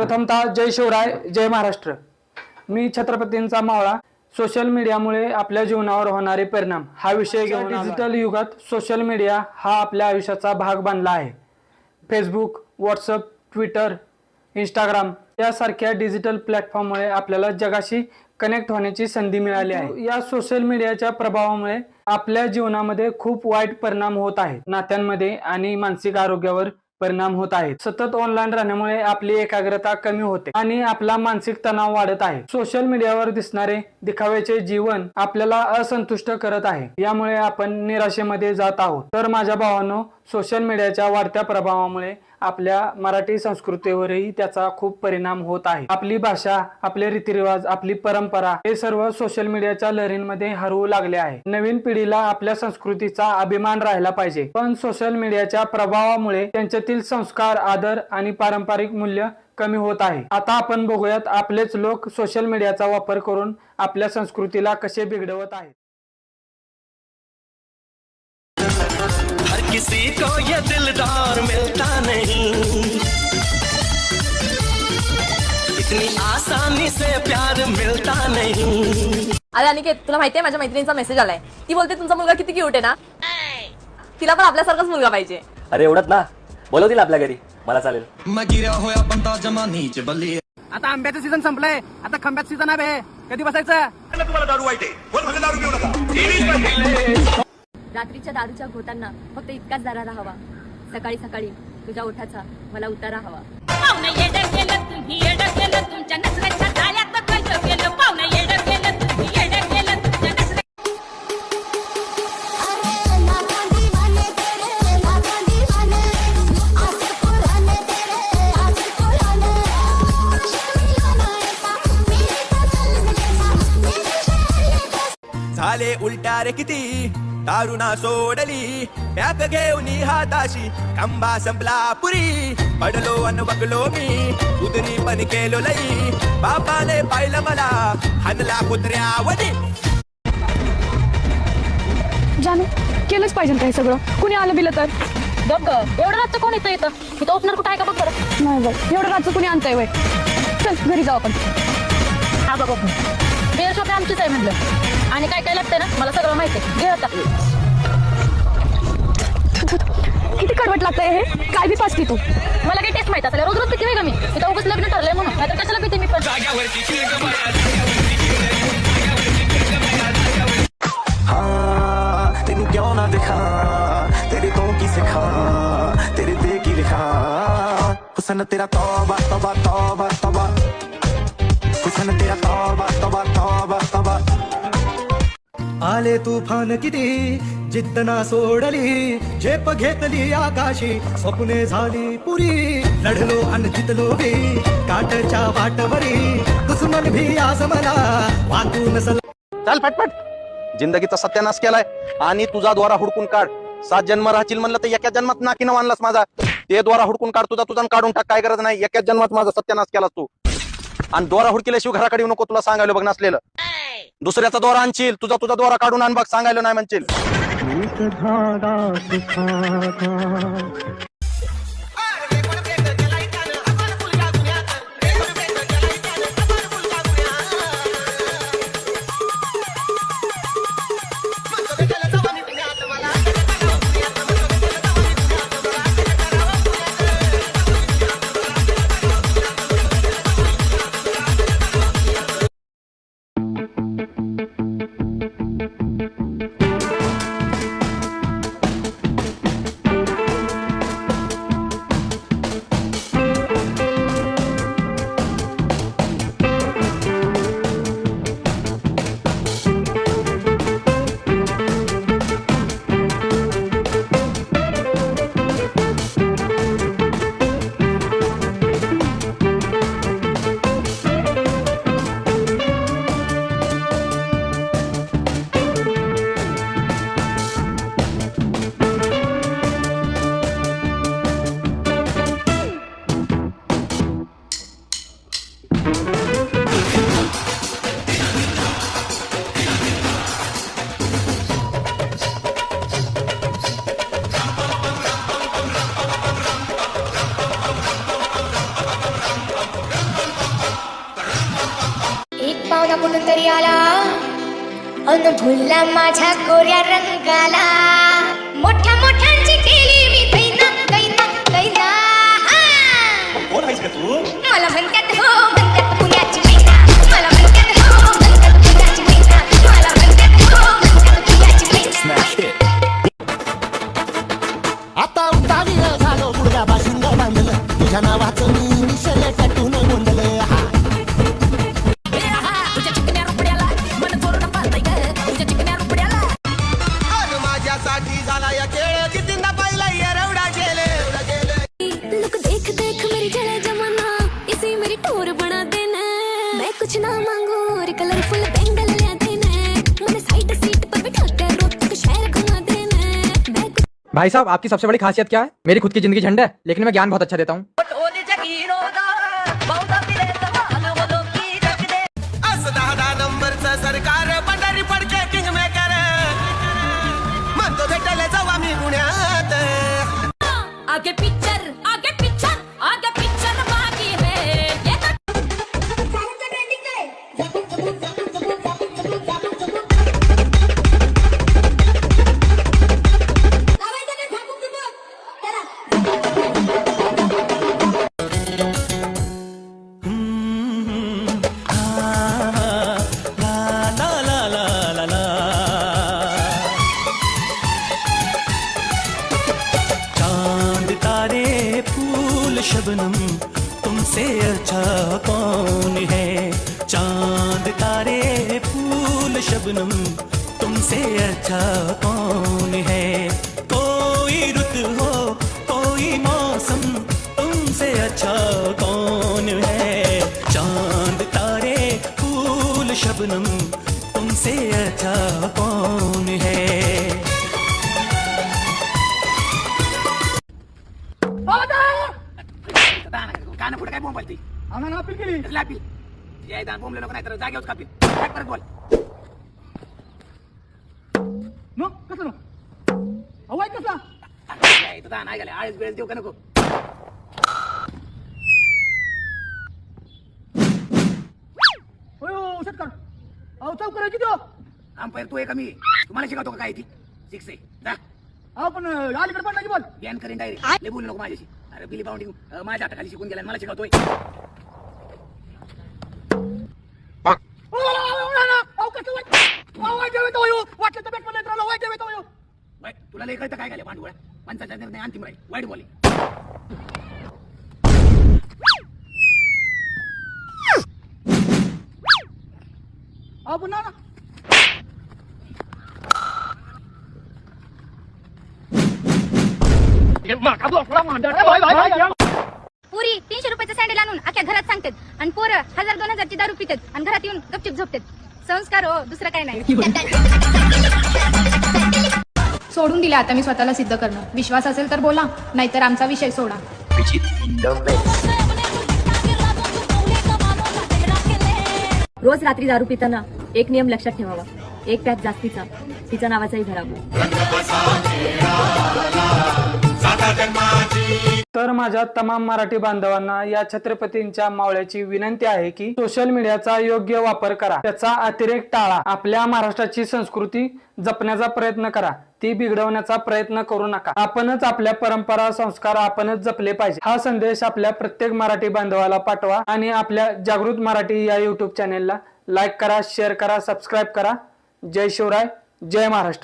प्रथमतः जय शिवराय, जय महाराष्ट्र। मी छत्रपतींचा मावळा। सोशल मीडियामुळे आपल्या जीवनावर होणारे परिणाम हा विषय घेऊन डिजिटल युगात सोशल मीडिया हा आपल्या आयुष्याचा भाग बनला आहे। फेसबुक, व्हॉट्सअप, ट्विटर, इंस्टाग्राम यासारख्या डिजिटल प्लॅटफॉर्ममुळे आपल्याला जगाशी कनेक्ट होण्याची संधी मिळाली आहे। या सोशल मीडियाच्या प्रभावामुळे आपल्या जीवनामध्ये खूप वाईट परिणाम होत आहेत। नात्यांमध्ये आणि मानसिक आरोग्यावर परिणाम होत आहेत। सतत ऑनलाईन राहण्यामुळे आपली एकाग्रता कमी होते आणि आपला मानसिक तणाव वाढत आहे। सोशल मीडियावर दिसणारे दिखाव्याचे जीवन आपल्याला असंतुष्ट करत आहे। यामुळे आपण निराशेमध्ये जात आहोत। तर माझ्या भावांनो, सोशल मीडियाच्या वाढत्या प्रभावामुळे आपल्या मराठी संस्कृतीवरही त्याचा खूप परिणाम होत आहे। आपली भाषा, आपले रीतिरिवाज, आपली परंपरा हे सर्व सोशल मीडियाच्या लहरींमध्ये हरवू लागले आहे। नवीन पिढीला आपल्या संस्कृतीचा अभिमान राहिला पाहिजे, पण सोशल मीडियाच्या प्रभावामुळे त्यांच्यातील संस्कार, आदर आणि पारंपरिक मूल्य कमी होत आहे। आता आपण बघूयात आपलेच लोक सोशल मीडियाचा वापर करून आपल्या संस्कृतीला कसे बिघडवत आहेत। हर किसी को ये दिलदार मिलता नहीं, इतनी आसानी से प्यार मिलता नहीं। अरे अनिकेत, तुला माहितीये माझ्या मैत्रिणीचा मेसेज आलाय। ती बोलते तुमचा मुलगा किती क्यूट आहे ना, तिला पण आपल्यासारखाच मुलगा पाहिजे। अरे एवढंच ना, बोलव तिला आपल्या घरी, मला चालेल। मैं गिरा होया बनता जमानीच बल्ली। आता आंब्याचं सीझन संपलंय, आता खंब्यात सीझन आहे। कधी बसायचं? तुम्हाला दारू वाईट आहे, बोल म्हणजे दारू पिऊ नका। रात्रीच्या दारूच्या घोटांना फक्त इतकाच दारा हवा, सकाळी सकाळी तुझ्या ओठाचा मला उतारा हवा। झाले उलटा रे किती दारुना सोडली, पॅक घेऊन हाताशी खंबा संपला पुरी। पडलो अन बगलो मी, उदरी पण केलो लई, बापाने पाहिलं मला हानला कुत्र्यावरी। जानू, केलंच पाहिजे काय सगळं, कुणी आलं बिलं तर? बघ एवढं रातचं कोण येतं इथं ओपनर कुठं आहे का बघ बरं। नाही बघ, एवढं रातचं कुणी आणतंय वय? चल घरी जाऊ आपण। हा बघ बेअर शॉप आमचीच आहे म्हटलं, आणि काय काय लागतंय ना मला सगळं माहिती आहे। घे आता। किती कडवट लागतंय हे, काय बी पास की तू? मला काही टेस्ट माहिती असलं, रोज रोज किती वेळ मी इथं उगाच लग्न ठरलंय म्हणून, नाहीतर कशाला पिते मी पण। हाँ तेनू क्यों ना दिखा, तेरे तो की सिखा, तेरे दे की लिखा, हुसन तेरा तौबा तौबा तौबा तौबा, हुसन तेरा तौबा तौबा तौबा तौबा। आले तुफान किती जिद्द ना सोडली, झेप घेतली आकाशी स्वप्ने झाली पुरी। लढलो अन जितलो बी काटच्या वाटवरी, दुश्मन भी आज मला वाकून चल फटफट, जिंदगीचा सत्यानाश केलाय आणि तुझा द्वारा हुडकून काढ। 7 जन्म राहतील म्हणलं तर एका जन्मात नाकीनं आणलास माझा, ते द्वारा हुडकून काढ तुझा काढून टाक, काय गरज नाही। एकाच जन्मात माझा सत्यानाश केलास तू, आणि द्वारा हुडकेल्याशिवाय घराकडे येऊ नको, तुला सांगायला बघ नसलेलं। दुसऱ्याचा द्वारा आणशील, तुझा द्वारा काढून आण बघ, सांगायला नाही म्हणशील। ना कुठून तरी आला अन भुलला माझ्या गोऱ्या रंगाला मोठ्या मोठ्यांची केली मी कैना कैना कैना मला म्हणतात हो म्हणतात पुण्याची मैना मला म्हणतात हो म्हणतात पुण्याची मैना मला म्हणतात हो म्हणतात पुण्याची मैना आता उतारी झालो पुढल्या बाशिंग बांधलं तुझ्या नावाचं मी मिशल टटून गोंधलं माझ्यासाठी झाला या खेळ कितींदा पाहिला एवढा गेले लोग देख देख मेरी जले जमाना इसी मेरी टोर बना देना मैं कुछ ना मांगू और कलरफुल बैंगल ले देना मैंने साइड सीट पर बिठा कर रोड तक शहर घुमा देना मैं भाई साहब, आपकी सबसे बड़ी खासियत क्या है? मेरी खुद की जिंदगी झंड है, लेकिन मैं ज्ञान बहुत अच्छा देता हूँ. असं 10 नंबरचं सरकार पंढरी पडके किंग मेकर म्हणतो भेटायला जाऊ आम्ही पुण्यात आगे पिक्चर बाकी है ये चांद तारे फूल शबनम तुमसे अच्छा कौन है चांद तारे फूल शबनम तुमसे अच्छा कौन है कोई रुत हो कोई मौसम तुमसे अच्छा कौन है चांद तारे फूल शबनम तुमसे अच्छा कौन है कान पुढे काय बोंबलती आम्हाला अपील केली अपील यायदा बोंबले लोक नाही तर जागेवर कापील काय परत बोल नो कसं नो अवाय कसा इथं दा नाही गेले आळस बेळस देऊ का नको होय शटकर अहो चौक करायची तो अंपायर तू आहे का मी तुम्हाला शिकवतो का काय ती सिक्स आहे जा अहो पण अलीकडे पडला की बोल बॅन करीन डायरेक्ट लय बोलू नको माझ्याशी अरे बिली बाउंडिंग माझ्या हाताखाली शिकून गेला मला शिकवतोय तुला लय कळतं काय गेले भांडवळ्या पंचायत निर्णय अंतिम राहील वाईट बॉलिंग पुन्हा ना पुरी 300 रुपयाचं सँडल आणून अख्या घरात सांगतात आणि पोरं 1000-2000ची दारू पितात आणि घरात येऊन गपचूप झोपतात संस्कार हो दुसरं काय नाही सोडून दिले आता मी स्वतःला सिद्ध करणं. विश्वास असेल तर बोला, नाहीतर आमचा विषय सोडा. रोज रात्री दारू पिताना एक नियम लक्षात ठेवावा, एक पॅक जास्तीचा तिच्या नावाचाही धरावा. तर माझ्या तमाम मराठी बांधवांना या छत्रपतींच्या मावळ्याची विनंती आहे की सोशल मीडियाचा योग्य वापर करा, त्याचा अतिरेक टाळा. आपल्या महाराष्ट्राची संस्कृती जपण्याचा प्रयत्न करा, ती बिघडवण्याचा प्रयत्न करू नका. आपणच आपल्या परंपरा संस्कार आपणच जपले पाहिजे. हा संदेश आपल्या प्रत्येक मराठी बांधवाला पाठवा आणि आपल्या जागृत मराठी या YouTube चॅनेलला लाईक करा, शेअर करा, सबस्क्राईब करा. जय शिवराय, जय महाराष्ट्र.